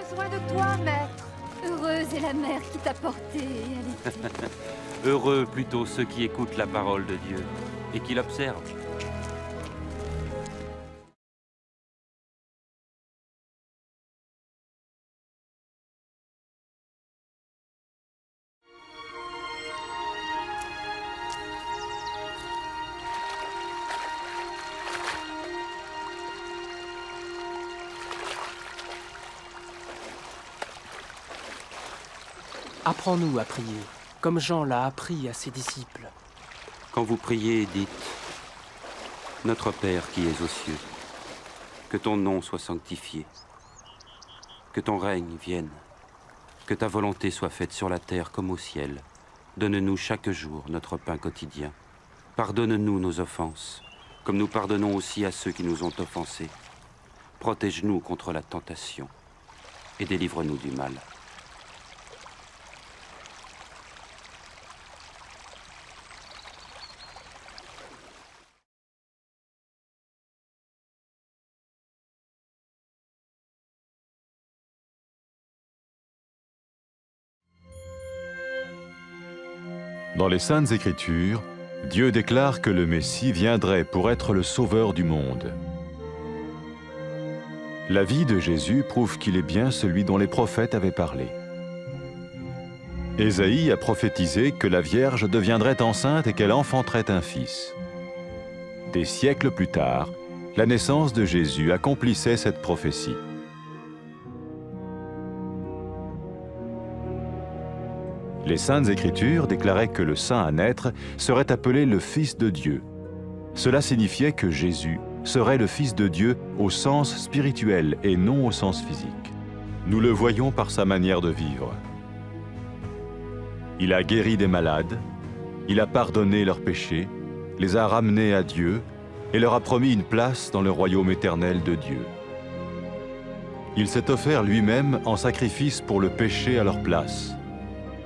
besoin de toi, maître. Heureuse est la mère qui t'a porté et allaitée. Heureux plutôt ceux qui écoutent la parole de Dieu et qui l'observent. Apprends-nous à prier, comme Jean l'a appris à ses disciples. Quand vous priez, dites « Notre Père qui es aux cieux, que ton nom soit sanctifié, que ton règne vienne, que ta volonté soit faite sur la terre comme au ciel. Donne-nous chaque jour notre pain quotidien. Pardonne-nous nos offenses, comme nous pardonnons aussi à ceux qui nous ont offensés. Protège-nous contre la tentation et délivre-nous du mal. » Dans les Saintes Écritures, Dieu déclare que le Messie viendrait pour être le sauveur du monde. La vie de Jésus prouve qu'il est bien celui dont les prophètes avaient parlé. Ésaïe a prophétisé que la Vierge deviendrait enceinte et qu'elle enfanterait un fils. Des siècles plus tard, la naissance de Jésus accomplissait cette prophétie. Les Saintes Écritures déclaraient que le saint à naître serait appelé le Fils de Dieu. Cela signifiait que Jésus serait le Fils de Dieu au sens spirituel et non au sens physique. Nous le voyons par sa manière de vivre. Il a guéri des malades, il a pardonné leurs péchés, les a ramenés à Dieu et leur a promis une place dans le royaume éternel de Dieu. Il s'est offert lui-même en sacrifice pour le péché à leur place.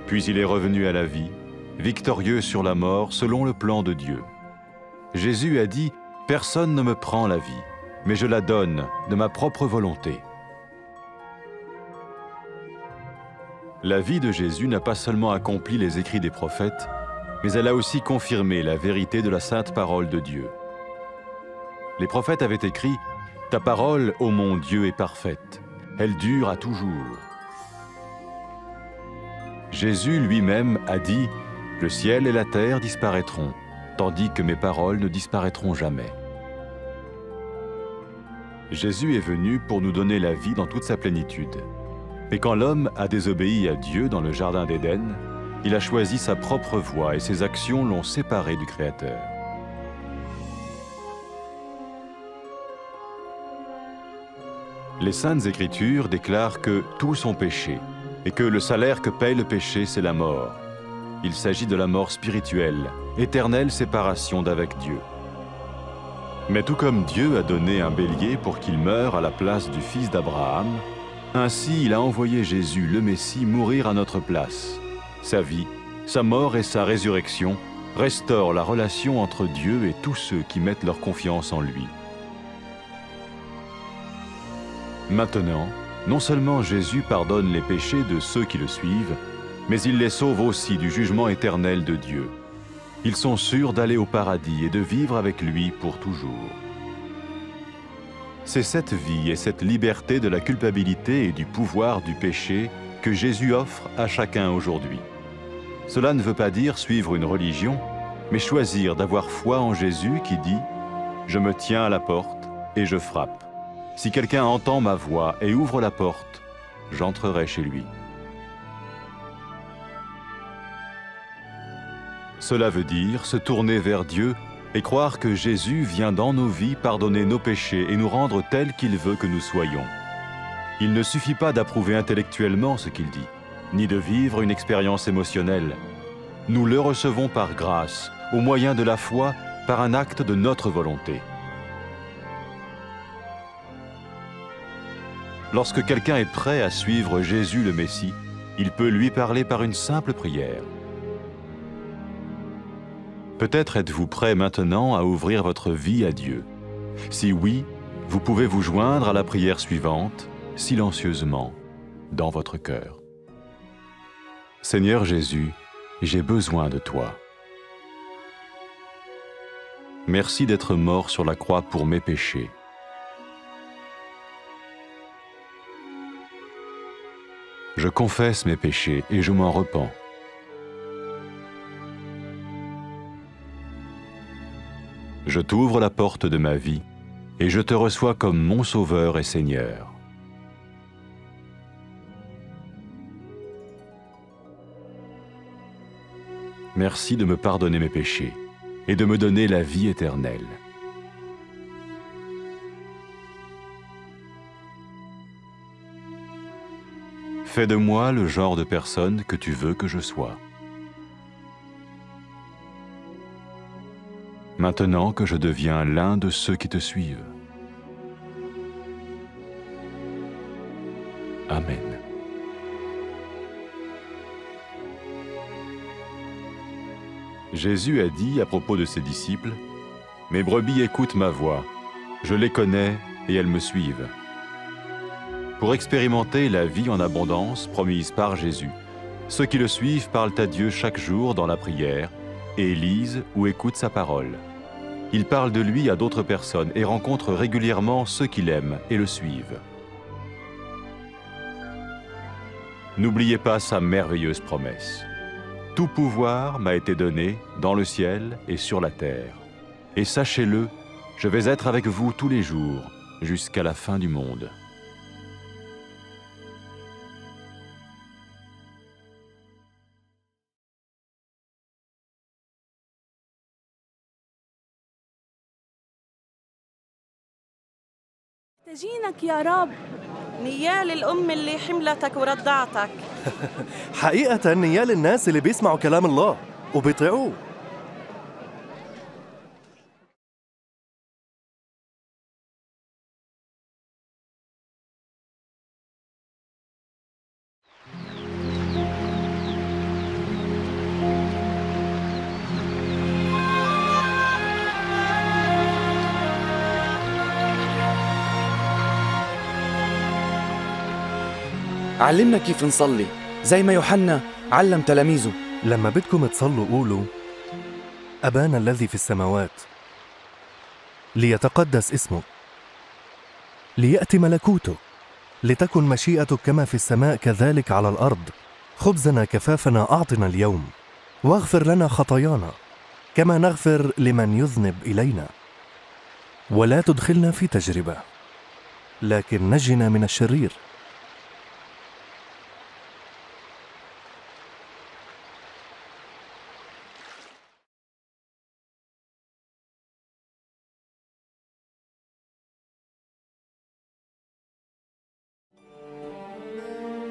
Puis il est revenu à la vie, victorieux sur la mort selon le plan de Dieu. Jésus a dit « Personne ne me prend la vie, mais je la donne de ma propre volonté. » La vie de Jésus n'a pas seulement accompli les écrits des prophètes, mais elle a aussi confirmé la vérité de la sainte parole de Dieu. Les prophètes avaient écrit « Ta parole, ô mon Dieu, est parfaite, elle dure à toujours. » Jésus lui-même a dit « Le ciel et la terre disparaîtront, tandis que mes paroles ne disparaîtront jamais. » Jésus est venu pour nous donner la vie dans toute sa plénitude. Mais quand l'homme a désobéi à Dieu dans le jardin d'Éden, il a choisi sa propre voie et ses actions l'ont séparé du Créateur. Les Saintes Écritures déclarent que tous ont péché et que le salaire que paye le péché, c'est la mort. Il s'agit de la mort spirituelle, éternelle séparation d'avec Dieu. Mais tout comme Dieu a donné un bélier pour qu'il meure à la place du fils d'Abraham, ainsi il a envoyé Jésus, le Messie, mourir à notre place. Sa vie, sa mort et sa résurrection restaurent la relation entre Dieu et tous ceux qui mettent leur confiance en lui. Maintenant, non seulement Jésus pardonne les péchés de ceux qui le suivent, mais il les sauve aussi du jugement éternel de Dieu. Ils sont sûrs d'aller au paradis et de vivre avec lui pour toujours. C'est cette vie et cette liberté de la culpabilité et du pouvoir du péché que Jésus offre à chacun aujourd'hui. Cela ne veut pas dire suivre une religion, mais choisir d'avoir foi en Jésus qui dit « Je me tiens à la porte et je frappe. Si quelqu'un entend ma voix et ouvre la porte, j'entrerai chez lui. » Cela veut dire se tourner vers Dieu et croire que Jésus vient dans nos vies pardonner nos péchés et nous rendre tels qu'il veut que nous soyons. Il ne suffit pas d'approuver intellectuellement ce qu'il dit, ni de vivre une expérience émotionnelle. Nous le recevons par grâce, au moyen de la foi, par un acte de notre volonté. Lorsque quelqu'un est prêt à suivre Jésus le Messie, il peut lui parler par une simple prière. Peut-être êtes-vous prêt maintenant à ouvrir votre vie à Dieu. Si oui, vous pouvez vous joindre à la prière suivante, silencieusement. dans votre cœur. Seigneur Jésus, j'ai besoin de toi. Merci d'être mort sur la croix pour mes péchés. Je confesse mes péchés et je m'en repens. Je t'ouvre la porte de ma vie et je te reçois comme mon Sauveur et Seigneur. Merci de me pardonner mes péchés et de me donner la vie éternelle. Fais de moi le genre de personne que tu veux que je sois. Maintenant que je deviens l'un de ceux qui te suivent. Amen. Jésus a dit à propos de ses disciples, « Mes brebis écoutent ma voix, je les connais et elles me suivent. » Pour expérimenter la vie en abondance promise par Jésus, ceux qui le suivent parlent à Dieu chaque jour dans la prière et lisent ou écoutent sa parole. Ils parlent de lui à d'autres personnes et rencontrent régulièrement ceux qui l'aiment et le suivent. N'oubliez pas sa merveilleuse promesse. Tout pouvoir m'a été donné dans le ciel et sur la terre. Et sachez-le, je vais être avec vous tous les jours, jusqu'à la fin du monde. محتاجينك يا رب. نيال الأم اللي حملتك ورضعتك. حقيقة نيال الناس اللي بيسمعوا كلام الله وبيطيعوه. علمنا كيف نصلي زي ما يوحنا علم تلاميذه. لما بدكم تصلوا قولوا أبانا الذي في السماوات ليتقدس اسمك ليأتي ملكوتك لتكن مشيئتك كما في السماء كذلك على الأرض. خبزنا كفافنا أعطنا اليوم واغفر لنا خطايانا كما نغفر لمن يذنب إلينا ولا تدخلنا في تجربة لكن نجنا من الشرير.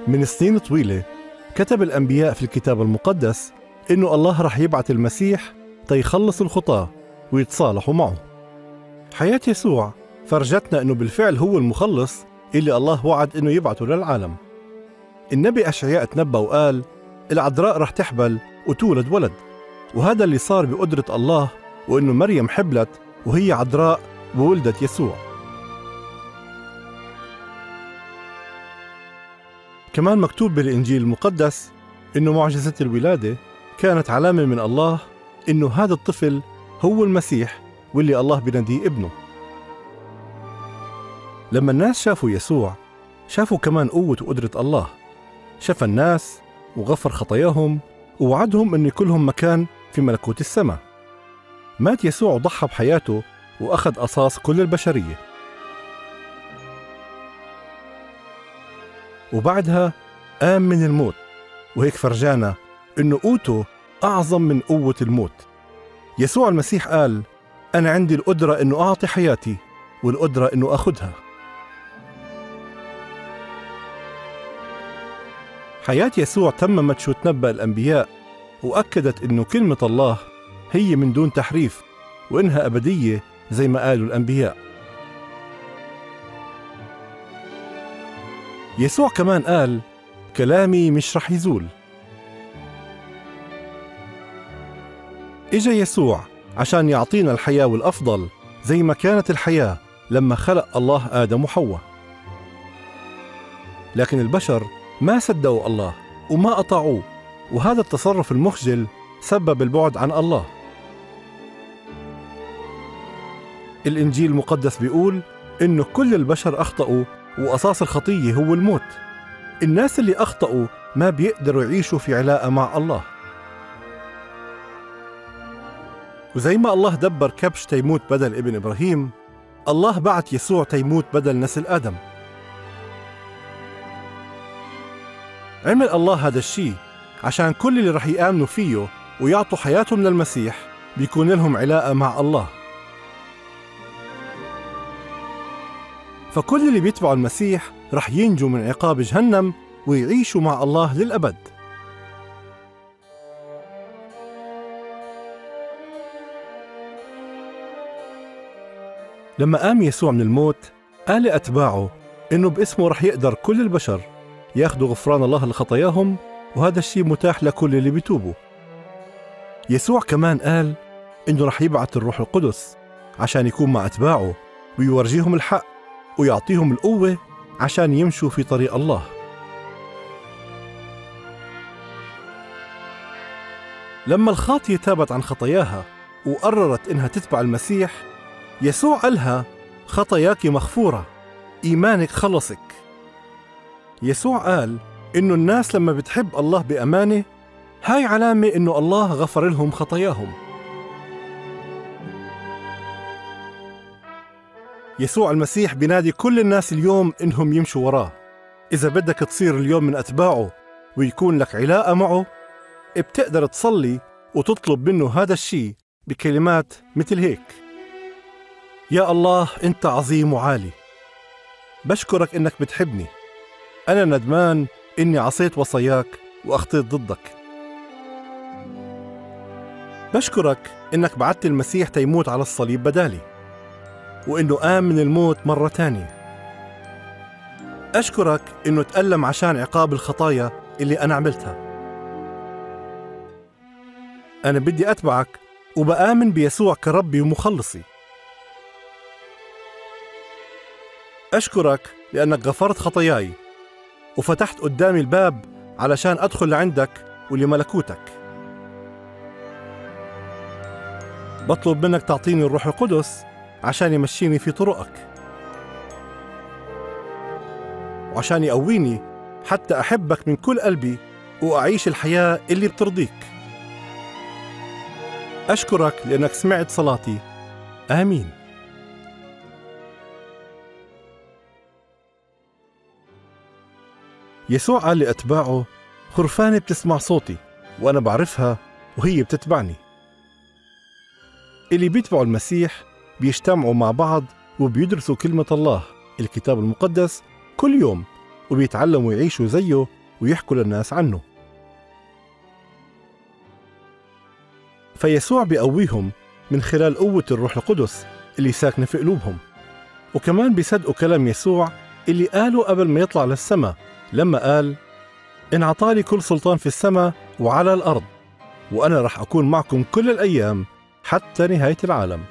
من سنين طويلة كتب الأنبياء في الكتاب المقدس إنه الله رح يبعث المسيح تيخلص الخطاة ويتصالحوا معه. حياة يسوع فرجتنا إنه بالفعل هو المخلص اللي الله وعد إنه يبعثه للعالم. النبي أشعياء تنبأ وقال العذراء رح تحبل وتولد ولد، وهذا اللي صار بقدرة الله، وإنه مريم حبلت وهي عذراء وولدت يسوع. كمان مكتوب بالإنجيل المقدس إنه معجزة الولادة كانت علامة من الله إنه هذا الطفل هو المسيح واللي الله بيناديه ابنه. لما الناس شافوا يسوع شافوا كمان قوة وقدرة الله، شاف الناس وغفر خطاياهم ووعدهم إنه يكلهم مكان في ملكوت السماء. مات يسوع وضحى بحياته وأخذ قصاص كل البشرية، وبعدها قام من الموت، وهيك فرجانا إنه قوته أعظم من قوة الموت. يسوع المسيح قال أنا عندي القدرة إنه أعطي حياتي والقدرة إنه أخذها. حياة يسوع تممت شو تنبأ الأنبياء، وأكدت إنه كلمة الله هي من دون تحريف وإنها أبدية زي ما قالوا الأنبياء. يسوع كمان قال كلامي مش رح يزول. إجا يسوع عشان يعطينا الحياة والأفضل زي ما كانت الحياة لما خلق الله آدم وحواء. لكن البشر ما صدقوا الله وما أطاعوه، وهذا التصرف المخجل سبب البعد عن الله. الإنجيل المقدس بيقول إنه كل البشر أخطأوا وأساس الخطية هو الموت. الناس اللي أخطأوا ما بيقدروا يعيشوا في علاقة مع الله. وزي ما الله دبر كبش تيموت بدل ابن إبراهيم، الله بعت يسوع تيموت بدل نسل آدم. عمل الله هذا الشيء عشان كل اللي رح يآمنوا فيه ويعطوا حياتهم للمسيح بيكون لهم علاقة مع الله. فكل اللي بيتبعوا المسيح رح ينجوا من عقاب جهنم ويعيشوا مع الله للأبد. لما قام يسوع من الموت قال لأتباعه إنه باسمه رح يقدر كل البشر ياخدوا غفران الله لخطاياهم، وهذا الشيء متاح لكل اللي بيتوبوا. يسوع كمان قال إنه رح يبعث الروح القدس عشان يكون مع أتباعه ويورجيهم الحق ويعطيهم القوة عشان يمشوا في طريق الله. لما الخاطية تابت عن خطاياها وقررت إنها تتبع المسيح، يسوع قالها خطاياك مغفورة، إيمانك خلصك. يسوع قال إنه الناس لما بتحب الله بأمانة هاي علامة إنه الله غفر لهم خطاياهم. يسوع المسيح بينادي كل الناس اليوم إنهم يمشوا وراه. إذا بدك تصير اليوم من أتباعه ويكون لك علاقة معه، بتقدر تصلي وتطلب منه هذا الشيء بكلمات مثل هيك: يا الله أنت عظيم وعالي، بشكرك إنك بتحبني، أنا ندمان إني عصيت وصاياك وأخطيت ضدك. بشكرك إنك بعثت المسيح تيموت على الصليب بدالي، وإنه قام من الموت مرة تانية. أشكرك إنه تألم عشان عقاب الخطايا اللي أنا عملتها. أنا بدي أتبعك وبآمن بيسوع كربي ومخلصي. أشكرك لأنك غفرت خطاياي وفتحت قدامي الباب علشان أدخل لعندك ولملكوتك. بطلب منك تعطيني الروح القدس عشان يمشيني في طرقك، وعشان يقويني حتى أحبك من كل قلبي وأعيش الحياة اللي بترضيك. أشكرك لأنك سمعت صلاتي. آمين. يسوع قال لأتباعه: خرفانة بتسمع صوتي وأنا بعرفها وهي بتتبعني. اللي بيتبعوا المسيح بيجتمعوا مع بعض وبيدرسوا كلمة الله الكتاب المقدس كل يوم، وبيتعلموا يعيشوا زيه ويحكوا للناس عنه. فيسوع بيقويهم من خلال قوة الروح القدس اللي ساكنة في قلوبهم، وكمان بيصدقوا كلام يسوع اللي قاله قبل ما يطلع للسماء لما قال: إن عطالي كل سلطان في السماء وعلى الأرض، وأنا رح أكون معكم كل الأيام حتى نهاية العالم.